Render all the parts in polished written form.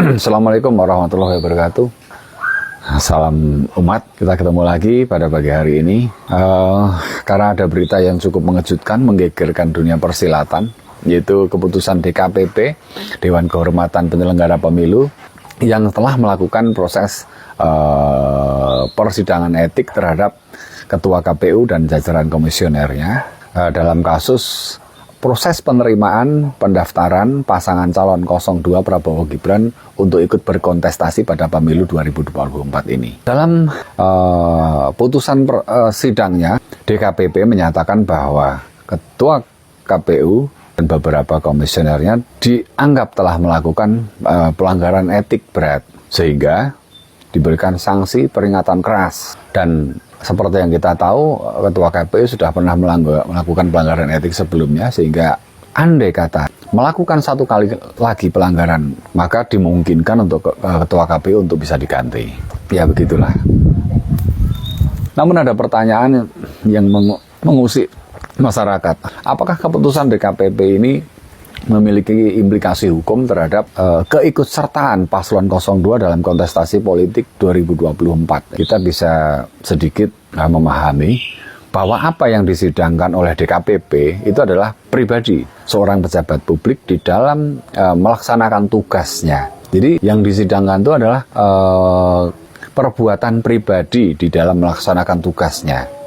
Assalamualaikum warahmatullahi wabarakatuh. Salam umat, kita ketemu lagi pada pagi hari ini. Karena ada berita yang cukup mengejutkan, menggegerkan dunia persilatan, yaitu keputusan DKPP, Dewan Kehormatan Penyelenggara Pemilu, yang telah melakukan proses persidangan etik terhadap Ketua KPU dan jajaran komisionernya dalam kasus proses penerimaan pendaftaran pasangan calon 02 Prabowo Gibran untuk ikut berkontestasi pada pemilu 2024 ini. Dalam putusan sidangnya, DKPP menyatakan bahwa Ketua KPU dan beberapa komisionernya dianggap telah melakukan pelanggaran etik berat, sehingga diberikan sanksi peringatan keras. Dan seperti yang kita tahu, Ketua KPU sudah pernah melakukan pelanggaran etik sebelumnya, sehingga andai kata melakukan satu kali lagi pelanggaran, maka dimungkinkan untuk Ketua KPU untuk bisa diganti. Ya begitulah. Namun ada pertanyaan yang mengusik masyarakat. Apakah keputusan DKPP ini memiliki implikasi hukum terhadap keikutsertaan paslon 02 dalam kontestasi politik 2024. Kita bisa sedikit memahami bahwa apa yang disidangkan oleh DKPP itu adalah pribadi seorang pejabat publik di dalam melaksanakan tugasnya. Jadi yang disidangkan itu adalah perbuatan pribadi di dalam melaksanakan tugasnya.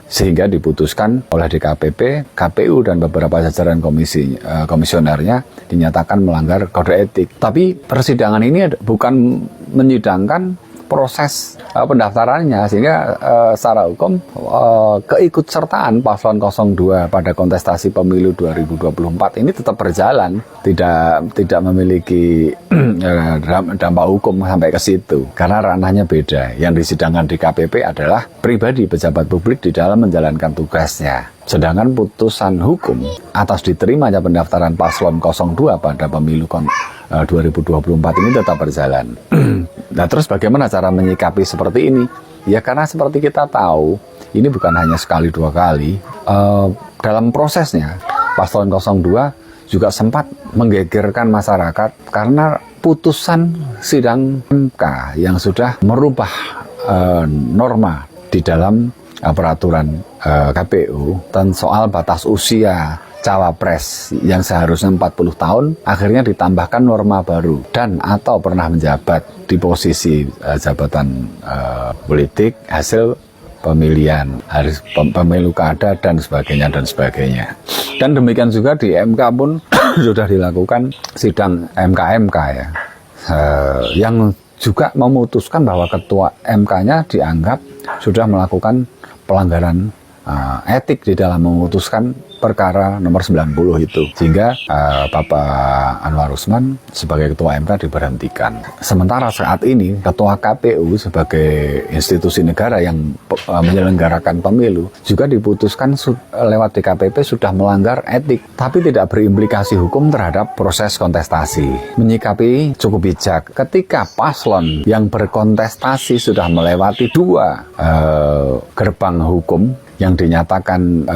Sehingga diputuskan oleh DKPP, KPU dan beberapa jajaran komisionernya dinyatakan melanggar kode etik. Tapi persidangan ini bukan menyidangkan proses pendaftarannya, sehingga secara hukum keikutsertaan paslon 02 pada kontestasi pemilu 2024 ini tetap berjalan, tidak memiliki dampak hukum sampai ke situ, karena ranahnya beda. Yang disidangkan di KPP adalah pribadi pejabat publik di dalam menjalankan tugasnya. Sedangkan putusan hukum atas diterimanya pendaftaran paslon 02 pada pemilu 2024 ini tetap berjalan. Nah, terus bagaimana cara menyikapi seperti ini? Ya karena seperti kita tahu, ini bukan hanya sekali dua kali. Dalam prosesnya, paslon 02 juga sempat menggegerkan masyarakat karena putusan sidang MK yang sudah merubah norma di dalam peraturan KPU dan soal batas usia cawapres yang seharusnya 40 tahun akhirnya ditambahkan norma baru dan atau pernah menjabat di posisi jabatan politik hasil pemilihan, harus pemilu kada dan sebagainya. Dan demikian juga di MK pun sudah dilakukan sidang MK ya, yang juga memutuskan bahwa ketua MK-nya dianggap sudah melakukan pelanggaran etik di dalam memutuskan perkara nomor 90 itu, sehingga Bapak Anwar Usman sebagai ketua MK diberhentikan. Sementara saat ini ketua KPU sebagai institusi negara yang menyelenggarakan pemilu juga diputuskan lewat DKPP sudah melanggar etik, tapi tidak berimplikasi hukum terhadap proses kontestasi. Menyikapi cukup bijak ketika paslon yang berkontestasi sudah melewati dua gerbang hukum yang dinyatakan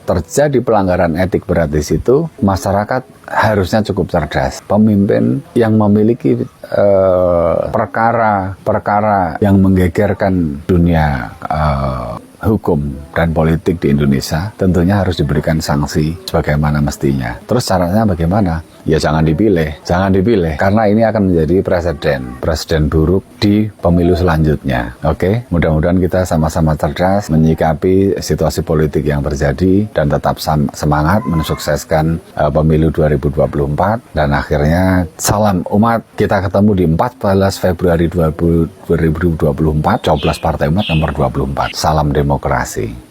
terjadi pelanggaran etik berat di situ, masyarakat harusnya cukup cerdas. Pemimpin yang memiliki perkara yang menggegerkan dunia hukum dan politik di Indonesia tentunya harus diberikan sanksi sebagaimana mestinya. Terus caranya bagaimana? Ya jangan dipilih karena ini akan menjadi presiden buruk di pemilu selanjutnya. Oke, mudah-mudahan kita sama-sama cerdas menyikapi situasi politik yang terjadi dan tetap semangat mensukseskan pemilu 2024. Dan akhirnya salam umat, kita ketemu di 14 Februari 2024, coblos Partai Umat nomor 24. Salam demokrasi.